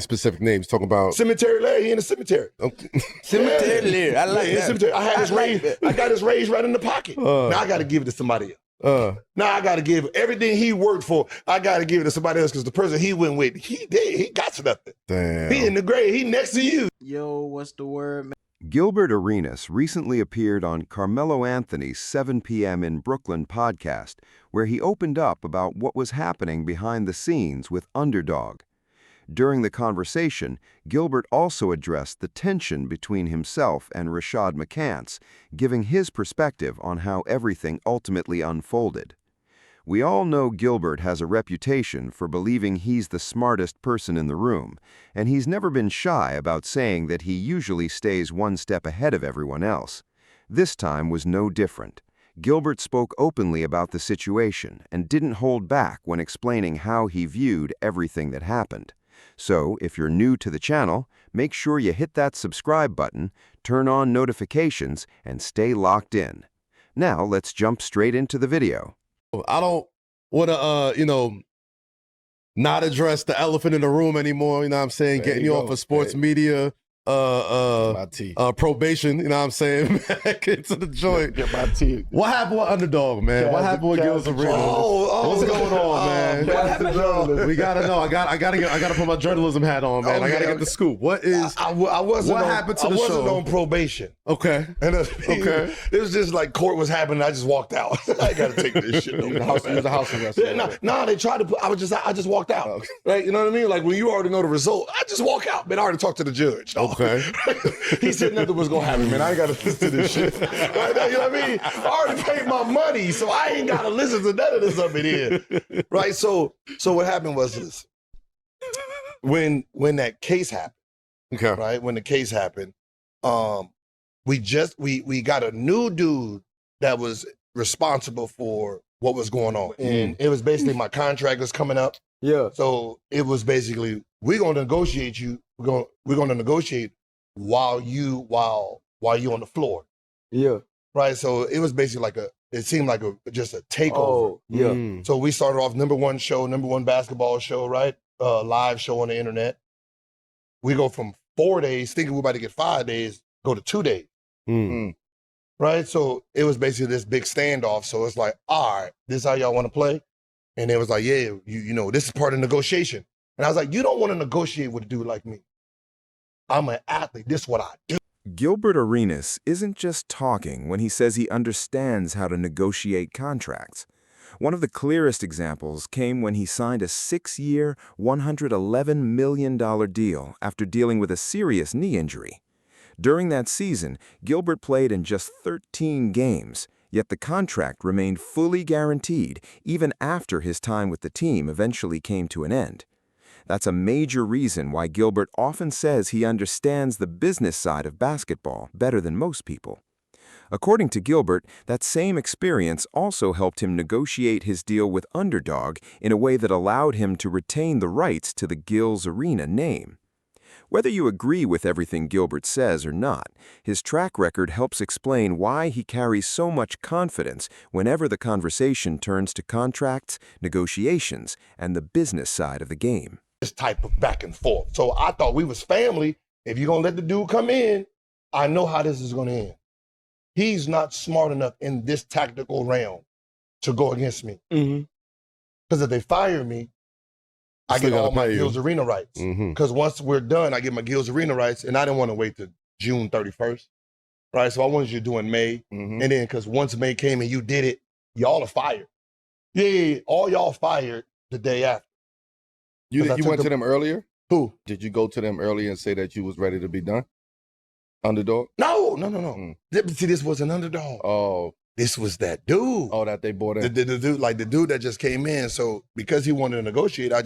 specific names. Talking about Cemetery Larry. He in the cemetery. Okay. Cemetery Larry. I like that. Cemetery. I had his raise. I got his raise right in the pocket. Now I got to give it to somebody else. Now I got to give everything he worked for. I got to give it to somebody else because the person he went with, he did. He got nothing. Damn. He in the grave. He next to you. Yo, what's the word, man? Gilbert Arenas recently appeared on Carmelo Anthony's 7 p.m. in Brooklyn podcast, where he opened up about what was happening behind the scenes with Underdog. During the conversation, Gilbert also addressed the tension between himself and Rashad McCants, giving his perspective on how everything ultimately unfolded. We all know Gilbert has a reputation for believing he's the smartest person in the room, and he's never been shy about saying that he usually stays one step ahead of everyone else. This time was no different. Gilbert spoke openly about the situation and didn't hold back when explaining how he viewed everything that happened. So, if you're new to the channel, make sure you hit that subscribe button, turn on notifications, and stay locked in. Now, let's jump straight into the video. I don't want to, not address the elephant in the room anymore. You know what I'm saying? Getting you off of sports media, probation. You know what I'm saying? Back into the joint. Get my teeth. What happened with Underdog, man? What happened with Gilbert Arenas? What's going on, man? What happened? We gotta know. I gotta put my journalism hat on, man. I gotta get the scoop. What is? I wasn't. What happened to the show? I wasn't on probation. Okay. And it was just like court was happening. I just walked out. I gotta take this shit. You was a house arrest. No, they tried to put. I just walked out. Okay. Right? You know what I mean? Like when you already know the result, I just walk out. Man, I already talked to the judge. Dog. Okay. He said nothing was gonna happen, man. I ain't gotta listen to this shit. Right? You know what I mean? I already paid my money, so I ain't gotta listen to none of this up in here. Right? So what happened was this. When that case happened, Okay. right? When the case happened, we got a new dude that was responsible for what was going on. And it was basically my contract was coming up. Yeah. So it was basically, we're gonna negotiate you, we're gonna negotiate while you on the floor. Yeah. Right? So it was basically it seemed like just a takeover. Oh, yeah. So we started off number one basketball show, right? Live show on the internet. We go from 4 days, thinking we're about to get 5 days, go to 2 days. Right? So it was basically this big standoff. So it's like, all right, this is how y'all want to play? And it was like, yeah, you this is part of negotiation. And I was like, you don't want to negotiate with a dude like me. I'm an athlete. This is what I do. Gilbert Arenas isn't just talking when he says he understands how to negotiate contracts. One of the clearest examples came when he signed a 6-year, $111 million deal after dealing with a serious knee injury. During that season, Gilbert played in just 13 games, yet the contract remained fully guaranteed even after his time with the team eventually came to an end. That's a major reason why Gilbert often says he understands the business side of basketball better than most people. According to Gilbert, that same experience also helped him negotiate his deal with Underdog in a way that allowed him to retain the rights to the Gil's Arena name. Whether you agree with everything Gilbert says or not, his track record helps explain why he carries so much confidence whenever the conversation turns to contracts, negotiations, and the business side of the game. This type of back and forth. So I thought we was family. If you're gonna let the dude come in, I know how this is gonna end. He's not smart enough in this tactical realm to go against me. Because if they fire me, I get all my Gil's Arena rights. Because once we're done, I get my Gil's Arena rights, and I didn't want to wait till June 31st. Right? So I wanted you to do in May. And then because once May came and you did it, y'all are fired. Yeah, all y'all fired the day after. You went to them earlier? Who? Did you go to them earlier and say that you was ready to be done? Underdog? No. See, this was an Underdog. Oh. This was that dude. Oh, that they bought in. The dude, like the dude that just came in. So because he wanted to negotiate, I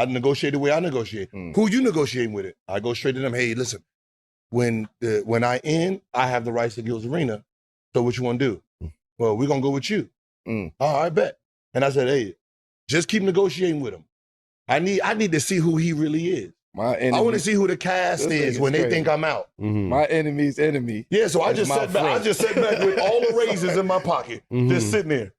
negotiate the way I negotiate. Who you negotiating with it? I go straight to them. Hey, listen, when I end, I have the rights to Gil's Arena. So what you want to do? Well, we're gonna go with you. All right, bet. And I said, hey, just keep negotiating with him. I need to see who he really is. I want to see who the cast is when they think I'm out. My enemy's enemy. Yeah, so I just sat back. I just sat back with all the raises in my pocket, just sitting there.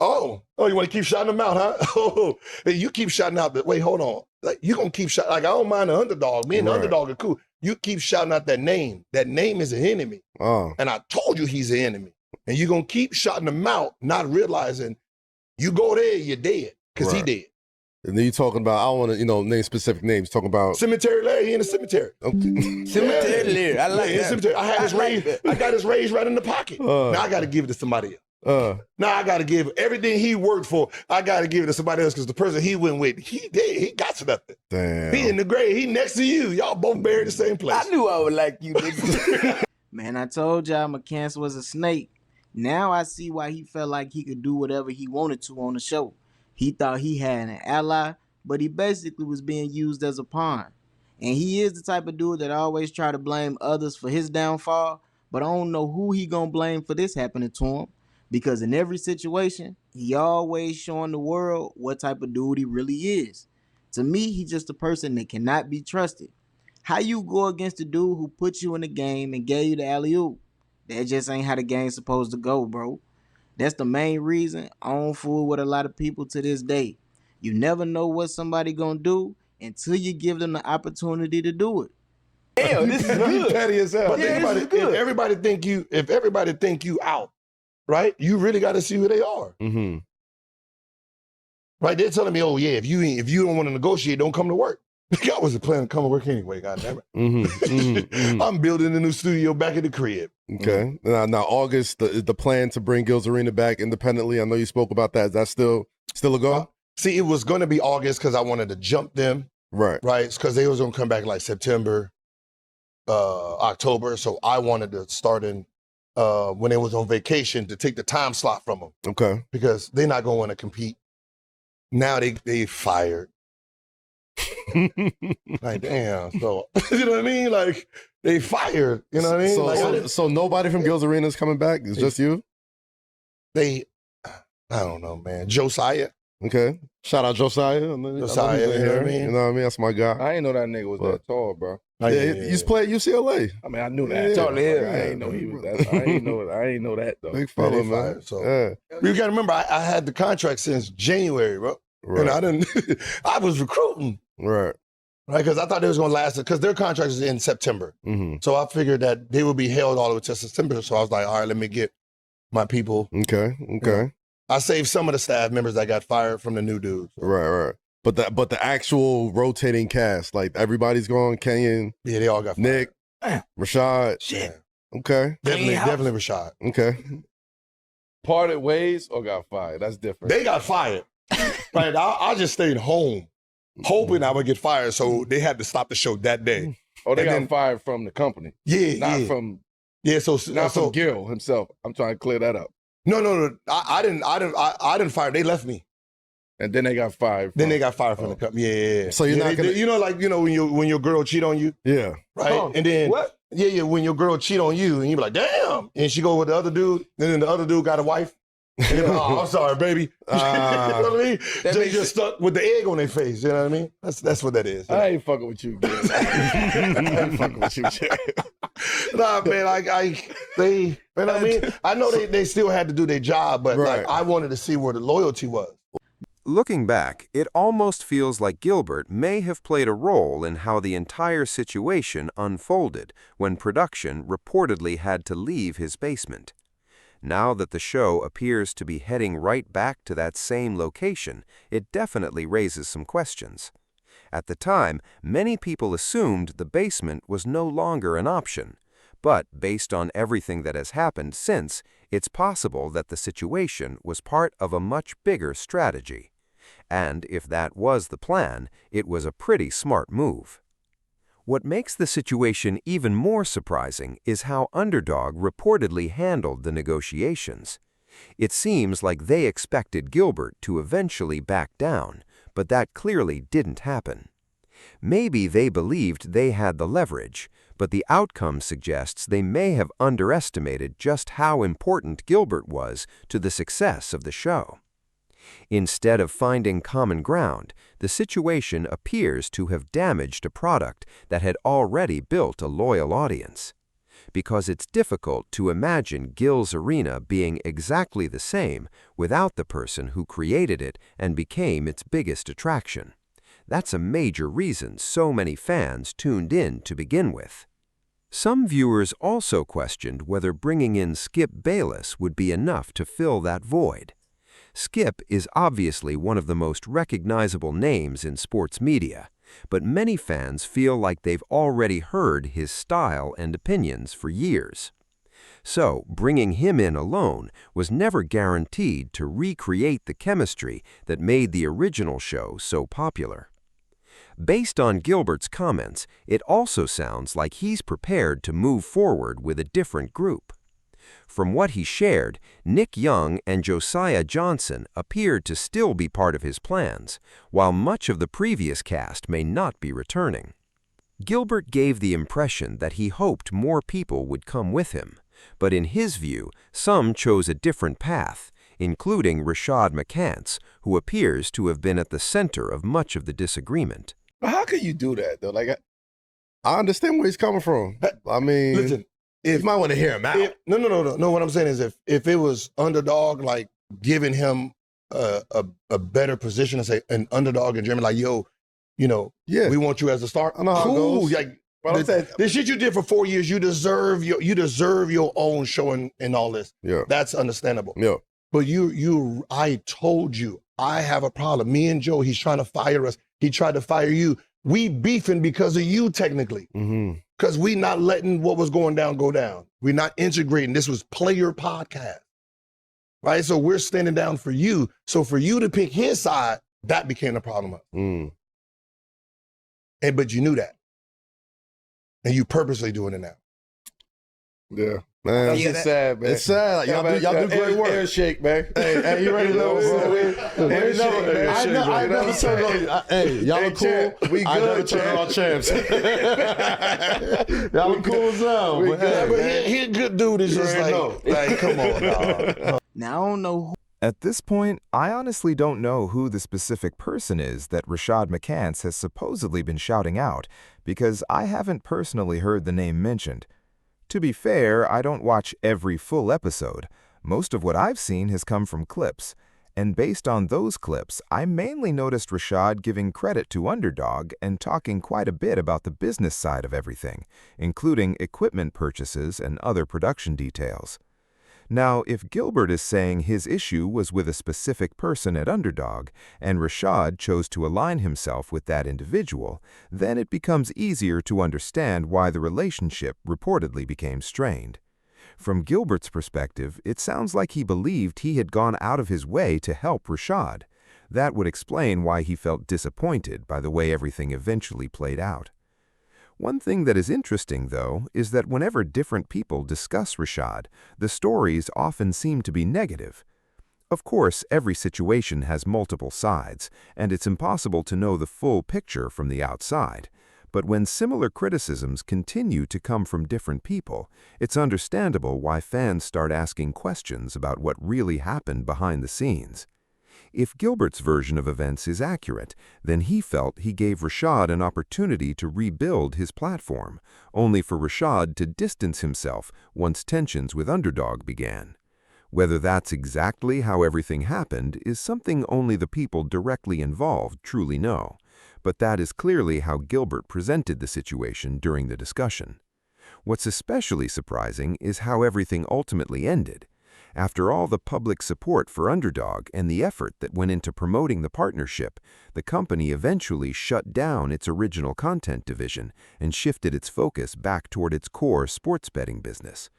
Oh, you want to keep shouting them out, huh? Oh, hey, you keep shouting out. Wait, hold on. Like you gonna keep shouting? Like I don't mind the underdog. Me and the underdog are cool. You keep shouting out that name. That name is an enemy. Oh. And I told you he's an enemy. And you're gonna keep shouting him out, not realizing you go there, you're dead because he dead. And then you talking about, I don't want to, name specific names. Talking about Cemetery Larry. He in the cemetery. Okay. Cemetery Larry. I like that. Cemetery. I had his raise. I got his raise right in the pocket. Now I got to give it to somebody else. Now I got to give everything he worked for. I got to give it to somebody else because the person he went with, he did. He got nothing. Damn. He in the grave. He next to you. Y'all both buried the same place. I knew I would like you, nigga. Man, I told y'all McCants was a snake. Now I see why he felt like he could do whatever he wanted to on the show. He thought he had an ally, but he basically was being used as a pawn. And he is the type of dude that always try to blame others for his downfall, but I don't know who he gonna blame for this happening to him. Because in every situation, he always showing the world what type of dude he really is. To me, he's just a person that cannot be trusted. How you go against the dude who put you in the game and gave you the alley-oop? That just ain't how the game's supposed to go, bro. That's the main reason I don't fool with a lot of people to this day. You never know what somebody gonna do until you give them the opportunity to do it. Damn, this is good. Petty as hell. But Yeah, think about this it. is good. If everybody think you out, right? You really got to see who they are. Mm-hmm. Right? They're telling me, oh yeah, if you don't want to negotiate, don't come to work. I wasn't planning to come to work anyway. Goddamn it. I'm building a new studio back at the crib. Okay. Now August, the plan to bring Gilbert Arenas back independently. I know you spoke about that. Is that still a go? See, it was going to be August because I wanted to jump them. Right. Right. Because they was going to come back like September, October. So I wanted to start in when they was on vacation to take the time slot from them. Okay. Because they're not going to want to compete. Now they fired. Like, damn. So, you know what I mean? Like, they fired. You know what I mean? So nobody from Gilbert Arenas is coming back? It's just you? I don't know, man. Josiah. Okay. Shout out Josiah. Josiah, you know what I mean? You know what I mean? That's my guy. I ain't know that nigga was that tall, bro. Yeah, he used to play at UCLA. I mean, I knew that. Totally. I ain't know he was that. I ain't know that though. Big fella, man. So Yeah. you got to remember, I had the contract since January, bro. Right. And I was recruiting. Right. Right, because I thought they was going to last, because their contract is in September. Mm-hmm. So I figured that they would be held all the way to September. So I was like, all right, let me get my people. Okay. Yeah. I saved some of the staff members that got fired from the new dudes. Right. But the actual rotating cast, like everybody's gone. Kenyon, Yeah, they all got fired. Nick, Rashad. Shit. Okay. Definitely Rashad. Okay. Parted ways or got fired? That's different. They got fired. Right, I just stayed home, hoping I would get fired. So they had to stop the show that day. Oh, they and got then- fired from the company, Yeah, not yeah. from Not from Gil himself. I'm trying to clear that up. No. I didn't fire. They left me. And then they got fired. Then they got fired from the company. Yeah. So you're not gonna- when your girl cheat on you, Yeah. right? Oh, and then what? Yeah, when your girl cheat on you, and you be like, damn, and she go with the other dude, and then the other dude got a wife. And they're like, oh, I'm sorry, baby. You know what I mean? They just stuck with the egg on their face. You know what I mean? That's what that is. I ain't fucking with you, Gil. I ain't fucking with you, Jay. Nah, man, they, you know what I mean? I know they still had to do their job, but Right. like I wanted to see where the loyalty was. Looking back, it almost feels like Gilbert may have played a role in how the entire situation unfolded when production reportedly had to leave his basement. Now that the show appears to be heading right back to that same location, it definitely raises some questions. At the time, many people assumed the basement was no longer an option. But based on everything that has happened since, it's possible that the situation was part of a much bigger strategy. And if that was the plan, it was a pretty smart move. What makes the situation even more surprising is how Underdog reportedly handled the negotiations. It seems like they expected Gilbert to eventually back down, but that clearly didn't happen. Maybe they believed they had the leverage, but the outcome suggests they may have underestimated just how important Gilbert was to the success of the show. Instead of finding common ground, the situation appears to have damaged a product that had already built a loyal audience. because it's difficult to imagine Gil's Arena being exactly the same without the person who created it and became its biggest attraction. That's a major reason so many fans tuned in to begin with. Some viewers also questioned whether bringing in Skip Bayless would be enough to fill that void. Skip is obviously one of the most recognizable names in sports media, but many fans feel like they've already heard his style and opinions for years. So, bringing him in alone was never guaranteed to recreate the chemistry that made the original show so popular. Based on Gilbert's comments, it also sounds like he's prepared to move forward with a different group. From what he shared, Nick Young and Josiah Johnson appeared to still be part of his plans, while much of the previous cast may not be returning. Gilbert gave the impression that he hoped more people would come with him, but in his view, some chose a different path, including Rashad McCants, who appears to have been at the center of much of the disagreement. But how can you do that, though? Like, I understand where he's coming from. I mean, listen, you might want to hear him out. No. What I'm saying is if it was Underdog, like giving him a better position and say an Underdog in Germany, like, yo, you know, we want you as a star. I know how it goes. Like, the shit you did for 4 years, you deserve your own show and all this. Yeah. That's understandable. Yeah. But I told you, I have a problem. Me and Joe, he's trying to fire us. He tried to fire you. We beefing because of you, technically. Mm-hmm. Because we not letting what was going down go down. We're not integrating. This was player podcast. Right? So we're standing down for you. So for you to pick his side, that became the problem. But you knew that. And you purposely doing it now. Yeah. Man, that's just sad, man. It's sad. Like, y'all do great work. Air shake, man. Hey, you ready to know, bro? I never turn on. Hey, y'all are cool. We good. I never turn on champs. Y'all are cool as hell. But he a good dude. Is just like, come on, dog. Now, I don't know who. At this point, I honestly don't know who the specific person is that Rashad McCants has supposedly been shouting out, because I haven't personally heard the name mentioned. To be fair, I don't watch every full episode. Most of what I've seen has come from clips, and based on those clips, I mainly noticed Rashad giving credit to Underdog and talking quite a bit about the business side of everything, including equipment purchases and other production details. Now, if Gilbert is saying his issue was with a specific person at Underdog, and Rashad chose to align himself with that individual, then it becomes easier to understand why the relationship reportedly became strained. From Gilbert's perspective, it sounds like he believed he had gone out of his way to help Rashad. That would explain why he felt disappointed by the way everything eventually played out. One thing that is interesting, though, is that whenever different people discuss Rashad, the stories often seem to be negative. Of course, every situation has multiple sides, and it's impossible to know the full picture from the outside. But when similar criticisms continue to come from different people, it's understandable why fans start asking questions about what really happened behind the scenes. If Gilbert's version of events is accurate, then he felt he gave Rashad an opportunity to rebuild his platform, only for Rashad to distance himself once tensions with Underdog began. Whether that's exactly how everything happened is something only the people directly involved truly know, but that is clearly how Gilbert presented the situation during the discussion. What's especially surprising is how everything ultimately ended. After all the public support for Underdog and the effort that went into promoting the partnership, the company eventually shut down its original content division and shifted its focus back toward its core sports betting business.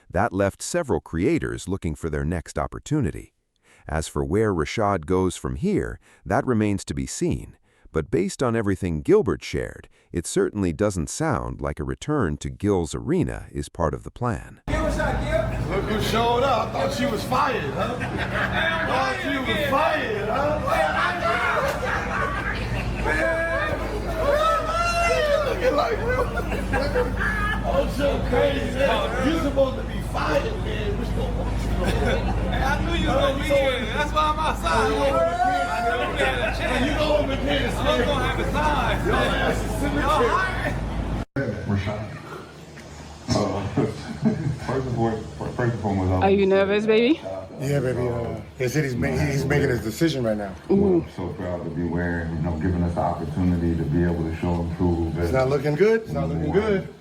That left several creators looking for their next opportunity. As for where Rashad goes from here, that remains to be seen. But based on everything Gilbert shared, it certainly doesn't sound like a return to Gil's Arena is part of the plan. Look who showed up. I thought she was fired, huh? I thought she was fired, huh? Looking like, oh, so crazy, man. You supposed to be fired, man. Which one? I knew you was gonna be here. That's why I'm outside. You go over here. I'm gonna have a time. Your ass is cemetery. Rashad. First and foremost, Are you nervous, baby? Yeah, baby. They said he's making his decision right now. Well, I'm so proud to be wearing, giving us the opportunity to be able to show and prove. It's not looking good. It's not looking good.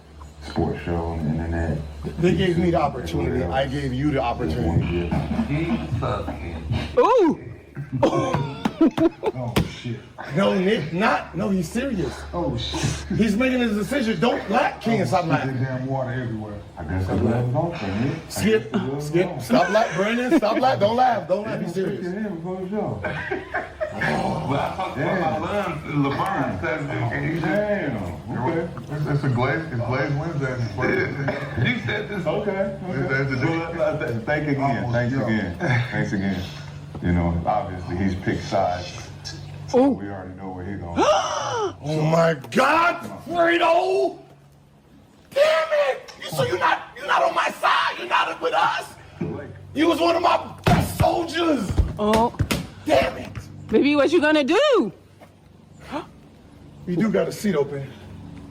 Sports show on the internet. They gave me the opportunity. I gave you the opportunity. Ooh! Oh shit. No, Nick, not. No, he's serious. Oh shit. He's making his decision. Don't laugh, King. Stop laughing. Damn water everywhere. I guess I left off for me. Skip. Stop laughing, Brandon. Stop laughing. Don't laugh. Don't laugh. He's serious. But I talked about my son, LeBron, Saturday. Damn. Okay. It's Glaze Wednesday. You said this. Okay. Thanks again. Obviously he's picked sides. So we already know where he's going. Oh my God, Fredo! Damn it! So you're not on my side. You're not with us. You was one of my best soldiers. Oh. Damn it! Baby, what you gonna do? You do got a seat open.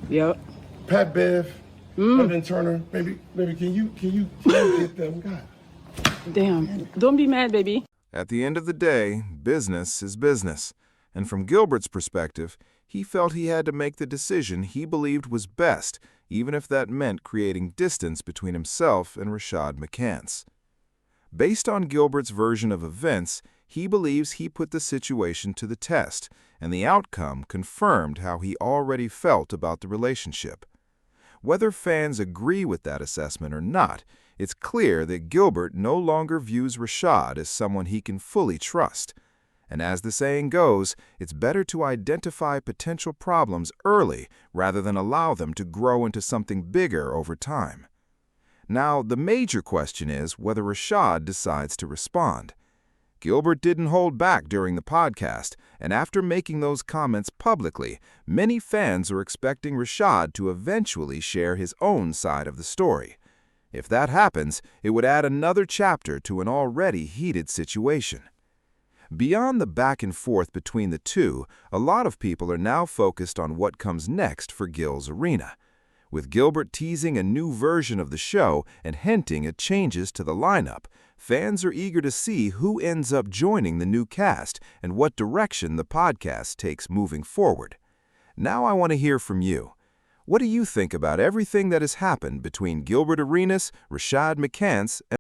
Yep. Pat Bev, Evan Turner. Baby, can you get them? God. Damn. Don't be mad, baby. At the end of the day, business is business. And from Gilbert's perspective, he felt he had to make the decision he believed was best, even if that meant creating distance between himself and Rashad McCants. Based on Gilbert's version of events, he believes he put the situation to the test, and the outcome confirmed how he already felt about the relationship. Whether fans agree with that assessment or not, it's clear that Gilbert no longer views Rashad as someone he can fully trust. And as the saying goes, it's better to identify potential problems early rather than allow them to grow into something bigger over time. Now, the major question is whether Rashad decides to respond. Gilbert didn't hold back during the podcast, and after making those comments publicly, many fans are expecting Rashad to eventually share his own side of the story. If that happens, it would add another chapter to an already heated situation. Beyond the back and forth between the two, a lot of people are now focused on what comes next for Gil's arena. With Gilbert teasing a new version of the show and hinting at changes to the lineup, fans are eager to see who ends up joining the new cast and what direction the podcast takes moving forward. Now I want to hear from you. What do you think about everything that has happened between Gilbert Arenas, Rashad McCants, and